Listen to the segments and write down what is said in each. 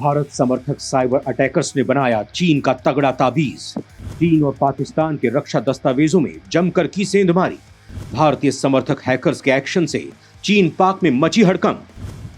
भारत समर्थक cyber attackers ने बनाया चीन का तगड़ा ताबीज। चीन और पाकिस्तान के रक्षा दस्तावेजों में जमकर की सेंधमारी। भारतीय समर्थक हैकर्स के एक्शन से चीन पाक में मची हड़कंप।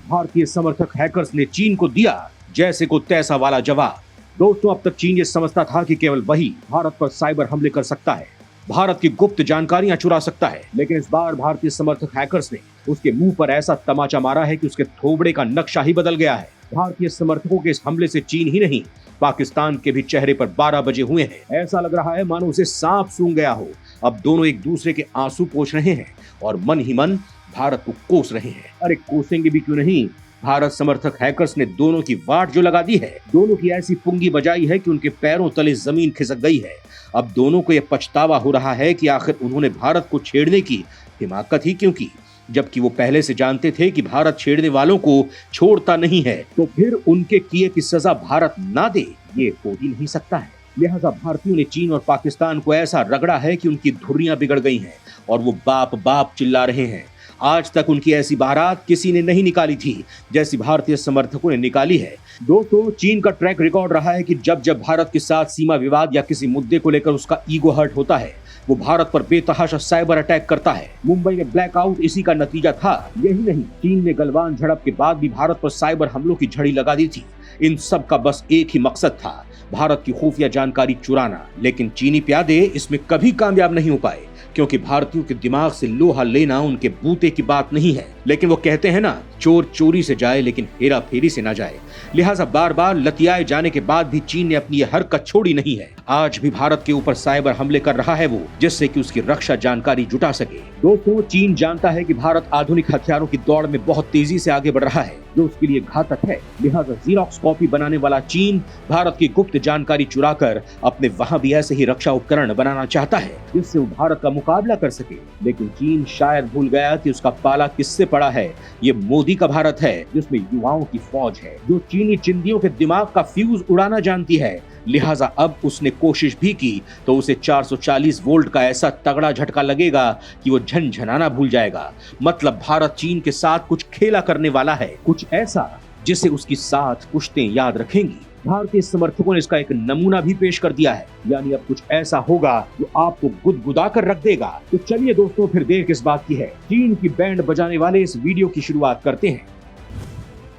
भारतीय समर्थक हैकर्स ने चीन को दिया जैसे को तैसा वाला जवाब। दोस्तों, अब तक चीन ये समझता था कि केवल वही भारत पर साइबर हमले कर सकता है, भारत की गुप्त जानकारियां चुरा सकता है, लेकिन इस बार भारतीय समर्थक हैकर्स ने उसके मुंह पर ऐसा तमाचा मारा है कि उसके थोबड़े का नक्शा ही बदल गया है। भारतीय समर्थकों के इस हमले से चीन ही नहीं, पाकिस्तान के भी चेहरे पर 12 बजे हुए हैं। ऐसा लग रहा है मानो उसे सांप सूंघ गया हो। अब दोनों एक दूसरे के आंसू पोंछ रहे हैं और मन ही मन भारत को कोस रहे हैं। अरे कोसेंगे भी क्यों नहीं, भारत समर्थक हैकर्स ने दोनों की वाट जो लगा दी है, दोनों की ऐसी पुंगी बजाई है कि उनके पैरों तले जमीन खिसक गई है। अब दोनों को यह पछतावा हो रहा है कि आखिर उन्होंने भारत को छेड़ने की हिमाकत ही क्यों की, जबकि वो पहले से जानते थे कि भारत छेड़ने वालों को छोड़ता नहीं है। तो फिर उनके किए की सजा भारत ना दे, ये हो ही नहीं सकता है। लिहाजा भारतीयों ने चीन और पाकिस्तान को ऐसा रगड़ा है कि उनकी धुर्रियां बिगड़ गई हैं और वो बाप बाप चिल्ला रहे हैं। आज तक उनकी ऐसी बारात किसी ने नहीं निकाली थी जैसी भारतीय समर्थकों ने निकाली है। दोस्तों, चीन का ट्रैक रिकॉर्ड रहा है कि जब जब भारत के साथ सीमा विवाद या किसी मुद्दे को लेकर उसका ईगो हर्ट होता है, वो भारत पर बेतहाशा साइबर अटैक करता है। मुंबई में ब्लैकआउट इसी का नतीजा था। यही नहीं, चीन ने गलवान झड़प के बाद भी भारत पर साइबर हमलों की झड़ी लगा दी थी। इन सब का बस एक ही मकसद था, भारत की खुफिया जानकारी चुराना। लेकिन चीनी प्यादे इसमें कभी कामयाब नहीं हो पाए, क्योंकि भारतीयों के दिमाग से लोहा लेना उनके बूते की बात नहीं है। लेकिन वो कहते हैं ना, चोर चोरी से जाए लेकिन हेरा फेरी से ना जाए। लिहाजा बार बार लतियाए जाने के बाद भी चीन ने अपनी यह हरकत छोड़ी नहीं है। आज भी भारत के ऊपर साइबर हमले कर रहा है वो, जिससे कि उसकी रक्षा जानकारी जुटा सके। दोस्तों, चीन जानता है कि भारत आधुनिक हथियारों की दौड़ में बहुत तेजी से आगे बढ़ रहा है, जो उसके लिए घातक है। लिहाजा जीरोक्स कॉपी बनाने वाला चीन भारत की गुप्त जानकारी चुराकर अपने वहां भी ऐसे ही रक्षा उपकरण बनाना चाहता है, जिससे वो भारत का मुकाबला कर सके। लेकिन चीन शायद भूल गया कि उसका पाला किससे पड़ा है। ये मोदी का भारत है, जिसमें युवाओं की फौज है, जो चीनी चिंदियों के दिमाग का फ्यूज उड़ाना जानती है। लिहाजा अब उसने कोशिश भी की तो उसे 440 वोल्ट का ऐसा तगड़ा झटका लगेगा कि वो झनझनाना भूल जाएगा। मतलब भारत चीन के साथ कुछ खेला करने वाला है, कुछ ऐसा जिसे उसकी साथ पुश्तें याद रखेंगी। भारतीय समर्थकों ने इसका एक नमूना भी पेश कर दिया है, यानी अब कुछ ऐसा होगा जो आपको गुदगुदा कर रख देगा। तो चलिए दोस्तों, फिर देर किस बात की है, चीन की बैंड बजाने वाले इस वीडियो की शुरुआत करते हैं।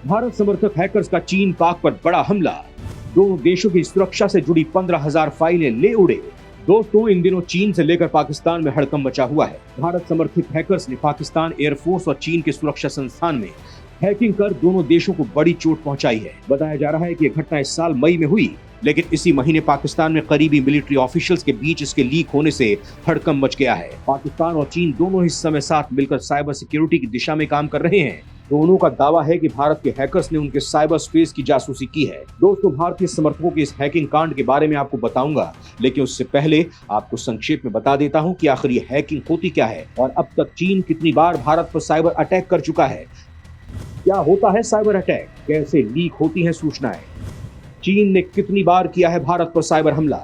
भारत समर्थक हैकर्स का चीन पाक पर बड़ा हमला, दोनों देशों की सुरक्षा से जुड़ी 15,000 फाइलें ले उड़े। दोस्तों, इन दिनों चीन से लेकर पाकिस्तान में हड़कंप मचा हुआ है। भारत समर्थित हैकर्स ने पाकिस्तान एयरफोर्स और चीन के सुरक्षा संस्थान में हैकिंग कर दोनों देशों को बड़ी चोट पहुंचाई है। बताया जा रहा है कि यह घटना इस साल मई में हुई, लेकिन इसी महीने पाकिस्तान में करीबी मिलिट्री ऑफिशियल्स के बीच इसके लीक होने से हड़कंप मच गया है। पाकिस्तान और चीन दोनों इस समय साथ मिलकर साइबर सिक्योरिटी की दिशा में काम कर रहे हैं। दोनों का दावा है कि भारत के हैकर्स ने उनके साइबर स्पेस की जासूसी की है। दोस्तों, भारतीय समर्थकों के इस हैकिंग कांड के बारे में आपको बताऊंगा, लेकिन उससे पहले आपको संक्षेप में बता देता हूं कि आखिर ये हैकिंग होती क्या है और अब तक चीन कितनी बार भारत पर साइबर अटैक कर चुका है। क्या होता है साइबर अटैक, कैसे लीक होती हैं सूचनाएं, चीन ने कितनी बार किया है भारत पर साइबर हमला।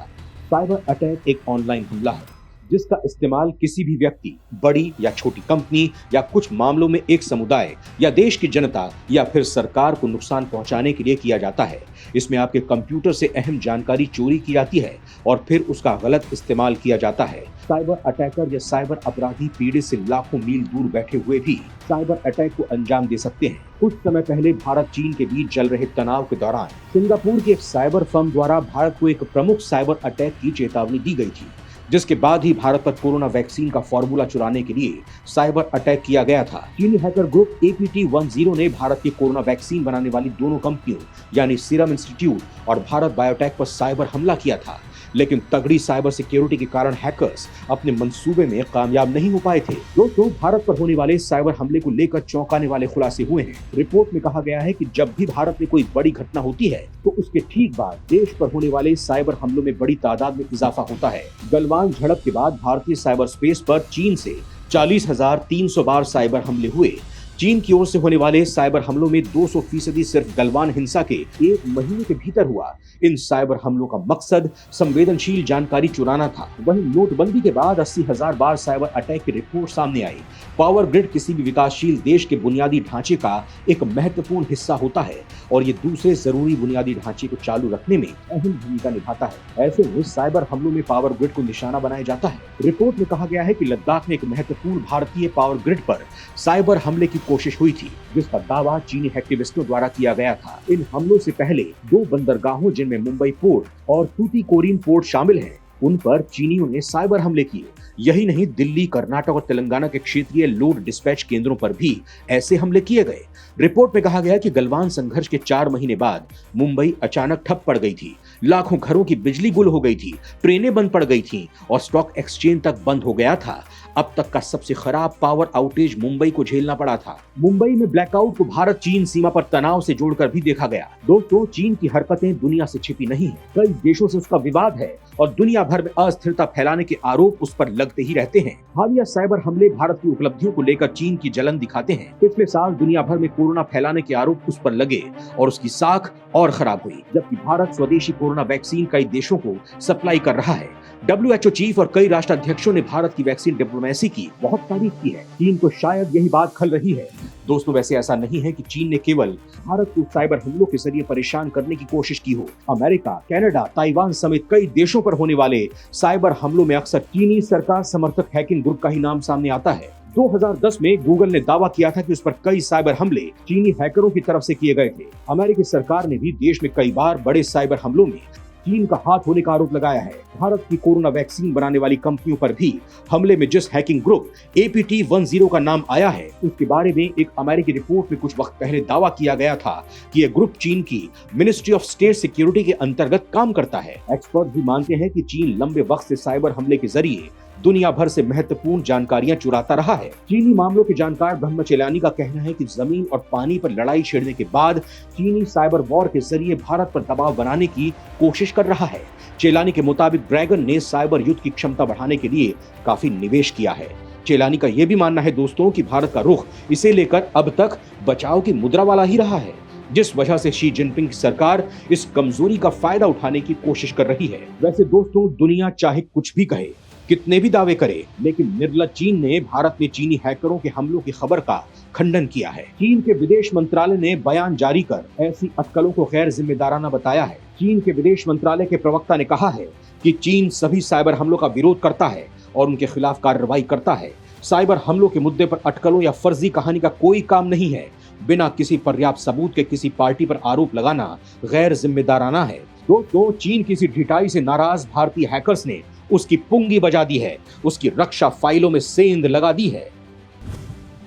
साइबर अटैक एक ऑनलाइन हमला है जिसका इस्तेमाल किसी भी व्यक्ति, बड़ी या छोटी कंपनी या कुछ मामलों में एक समुदाय या देश की जनता या फिर सरकार को नुकसान पहुंचाने के लिए किया जाता है। इसमें आपके कंप्यूटर से अहम जानकारी चोरी की जाती है और फिर उसका गलत इस्तेमाल किया जाता है। साइबर अटैकर या साइबर अपराधी पीड़ित से लाखों मील दूर बैठे हुए भी साइबर अटैक को अंजाम दे सकते हैं। कुछ समय पहले भारत चीन के बीच चल रहे तनाव के दौरान सिंगापुर के एक साइबर फर्म द्वारा भारत को एक प्रमुख साइबर अटैक की चेतावनी दी गई थी, जिसके बाद ही भारत पर कोरोना वैक्सीन का फॉर्मूला चुराने के लिए साइबर अटैक किया गया था। चीनी हैकर ग्रुप APT10 ने भारत की कोरोना वैक्सीन बनाने वाली दोनों कंपनियों यानी सीरम इंस्टीट्यूट और भारत बायोटेक पर साइबर हमला किया था। लेकिन तगड़ी साइबर सिक्योरिटी के कारण हैकर्स अपने मंसूबे में कामयाब नहीं हो पाए थे। दोस्तों, भारत पर होने वाले साइबर हमले को लेकर चौंकाने वाले खुलासे हुए हैं। रिपोर्ट में कहा गया है कि जब भी भारत में कोई बड़ी घटना होती है तो उसके ठीक बाद देश पर होने वाले साइबर हमलों में बड़ी तादाद में इजाफा होता है। गलवान झड़प के बाद भारतीय साइबर स्पेस पर चीन से 40,300 बार साइबर हमले हुए। चीन की ओर से होने वाले साइबर हमलों में 200% सिर्फ गलवान हिंसा के 1 महीने के भीतर हुआ। इन साइबर हमलों का मकसद संवेदनशील जानकारी चुराना था। वहीं नोटबंदी के बाद 80,000 बार साइबर अटैक की रिपोर्ट सामने आई। पावर ग्रिड किसी भी विकासशील देश के बुनियादी ढांचे का एक महत्वपूर्ण हिस्सा होता है और ये दूसरे जरूरी बुनियादी ढांचे को चालू रखने में अहम भूमिका निभाता है। ऐसे में साइबर हमलों में पावर ग्रिड को निशाना बनाया जाता है। रिपोर्ट में कहा गया है कि लद्दाख में एक महत्वपूर्ण भारतीय पावर ग्रिड पर साइबर हमले की कोशिश हुई थी, जिसका दावा चीनी एक्टिविस्टों द्वारा किया गया था। इन हमलों से पहले 2 बंदरगाहों जिनमें मुंबई पोर्ट और टूटीकोरिन पोर्ट शामिल हैं, उन पर चीनियों ने साइबर हमले किए। यही नहीं, दिल्ली, कर्नाटक और तेलंगाना के क्षेत्रीय लोड डिस्पैच केंद्रों पर भी ऐसे हमले किए गए। रिपोर्ट में कहा गया कि गलवान संघर्ष के 4 महीने बाद मुंबई अचानक ठप पड़ गई थी। लाखों घरों की बिजली गुल हो गई थी, ट्रेनें बंद पड़ गई थीं और स्टॉक एक्सचेंज तक बंद हो गया था। अब तक का सबसे खराब पावर आउटेज मुंबई को झेलना पड़ा था। मुंबई में ब्लैकआउट को भारत चीन सीमा पर तनाव से जोड़कर भी देखा गया। दोस्तों, चीन की हरकतें दुनिया से छिपी नहीं है। कई देशों से उसका विवाद है और दुनिया भर में अस्थिरता फैलाने के आरोप उस पर लगते ही रहते हैं। हालिया साइबर हमले भारत की उपलब्धियों को लेकर चीन की जलन दिखाते हैं। पिछले साल दुनिया भर में कोरोना फैलाने के आरोप उस पर लगे और उसकी साख और खराब हुई, जबकि भारत स्वदेशी कोरोना वैक्सीन कई देशों को सप्लाई कर रहा है। WHO चीफ और कई राष्ट्राध्यक्षों ने भारत की वैक्सीन डिप्लोमेसी की बहुत तारीफ की है। चीन को शायद यही बात खल रही है। दोस्तों, वैसे ऐसा नहीं है कि चीन ने केवल भारत को साइबर हमलों के जरिए परेशान करने की कोशिश की हो। अमेरिका, कनाडा, ताइवान समेत कई देशों पर होने वाले साइबर हमलों में अक्सर चीनी सरकार समर्थक हैकिंग ग्रुप का ही नाम सामने आता है। 2010 में गूगल ने दावा किया था कि उस पर कई साइबर हमले चीनी हैकरों की तरफ से किए गए थे। अमेरिकी सरकार ने भी देश में कई बार बड़े साइबर हमलों में चीन का हाथ होने का आरोप लगाया है। भारत की कोरोना वैक्सीन बनाने वाली कंपनियों पर भी हमले में जिस हैकिंग ग्रुप APT10 का नाम आया है, उसके बारे में एक अमेरिकी रिपोर्ट में कुछ वक्त पहले दावा किया गया था कि यह ग्रुप चीन की मिनिस्ट्री ऑफ स्टेट सिक्योरिटी के अंतर्गत काम करता है। एक्सपर्ट भी मानते हैं कि चीन लंबे वक्त से साइबर हमले के जरिए दुनिया भर से महत्वपूर्ण जानकारियां चुराता रहा है। चीनी मामलों के जानकार ब्रह्मचेलानी का कहना है कि जमीन और पानी पर लड़ाई छेड़ने के बाद चीनी साइबर वॉर के जरिए भारत पर दबाव बनाने की कोशिश कर रहा है। चेलानी के मुताबिक ड्रैगन ने साइबर युद्ध की क्षमता बढ़ाने के लिए काफी निवेश किया है। चेलानी का यह भी मानना है दोस्तों कि भारत का रुख इसे लेकर अब तक बचाव की मुद्रा वाला ही रहा है, जिस वजह से शी जिनपिंग की सरकार इस कमजोरी का फायदा उठाने की कोशिश कर रही है। वैसे दोस्तों, दुनिया चाहे कुछ भी कहे, कितने भी दावे करे, लेकिन निर्लज चीन ने भारत में चीनी हैकरों के हमलों की खबर का खंडन किया है। चीन के विदेश मंत्रालय ने बयान जारी कर ऐसी अटकलों को गैर जिम्मेदाराना बताया है। चीन के विदेश मंत्रालय के प्रवक्ता ने कहा है कि चीन सभी साइबर हमलों का विरोध करता है और उनके खिलाफ कार्रवाई करता है। साइबर हमलों के मुद्दे पर अटकलों या फर्जी कहानी का कोई काम नहीं है। बिना किसी पर्याप्त सबूत के किसी पार्टी पर आरोप लगाना गैर जिम्मेदाराना है। दोस्तों, चीन की ढिठाई से नाराज भारतीय हैकर्स ने उसकी पुंगी बजा दी है, उसकी रक्षा फाइलों में सेंध लगा दी है।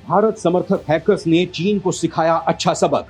भारत समर्थक हैकर्स ने चीन को सिखाया अच्छा सबक।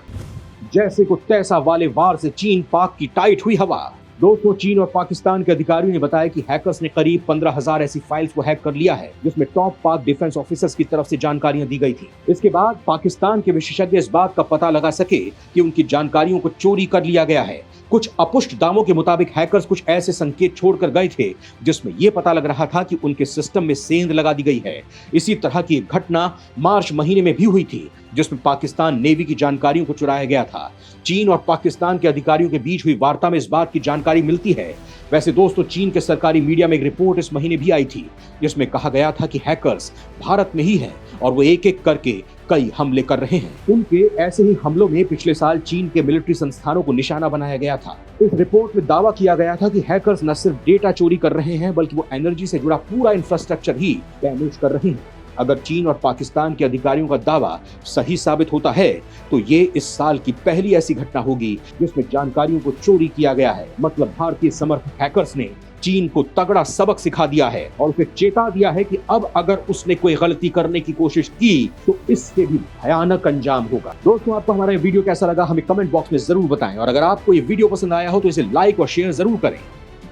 जैसे को तैसा वाले वार से चीन पाक की टाइट हुई हवा। दोस्तों, चीन और पाकिस्तान के अधिकारियों ने बताया कि हैकर्स ने करीब 15,000 ऐसी फाइल्स को हैक कर लिया है, जिसमें टॉप पाक डिफेंस ऑफिसर्स की तरफ से जानकारियां दी गई थी। इसके बाद पाकिस्तान के विशेषज्ञ इस बात का पता लगा सके कि उनकी जानकारियों को चोरी कर लिया गया है। कुछ अपुष्ट दावों के मुताबिक हैकर्स कुछ ऐसे संकेत छोड़कर गए थे जिसमें यह पता लग रहा था कि उनके सिस्टम में सेंध लगा दी गई है। इसी तरह की एक घटना मार्च महीने में भी हुई थी, जिसमें पाकिस्तान नेवी की जानकारियों को चुराया गया था। चीन और पाकिस्तान के अधिकारियों के बीच हुई वार्ता में इस बात की जानकारी मिलती है। वैसे दोस्तों, चीन के सरकारी मीडिया में एक रिपोर्ट इस महीने भी आई थी, जिसमें कहा गया था कि हैकर्स भारत में ही हैं और वो एक एक करके कई हमले कर रहे हैं। उनके ऐसे ही हमलों में पिछले साल चीन के मिलिट्री संस्थानों को निशाना बनाया गया था। इस रिपोर्ट में दावा किया गया था कि हैकर्स न सिर्फ डेटा चोरी कर रहे हैं, बल्कि वो एनर्जी से जुड़ा पूरा इंफ्रास्ट्रक्चर ही डैमेज कर रहे हैं। अगर चीन और पाकिस्तान के अधिकारियों का दावा सही साबित होता है तो ये इस साल की पहली ऐसी घटना होगी जिसमें जानकारियों को चोरी किया गया है। मतलब भारतीय समर्थक हैकर्स ने चीन को तगड़ा सबक सिखा दिया है और उसे चेता दिया है कि अब अगर उसने कोई गलती करने की कोशिश की तो इससे भी भयानक अंजाम होगा। दोस्तों, आपको हमारा ये वीडियो कैसा लगा हमें कमेंट बॉक्स में जरूर बताएं और अगर आपको ये वीडियो पसंद आया हो तो इसे लाइक और शेयर जरूर करें।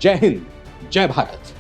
जय हिंद, जय भारत।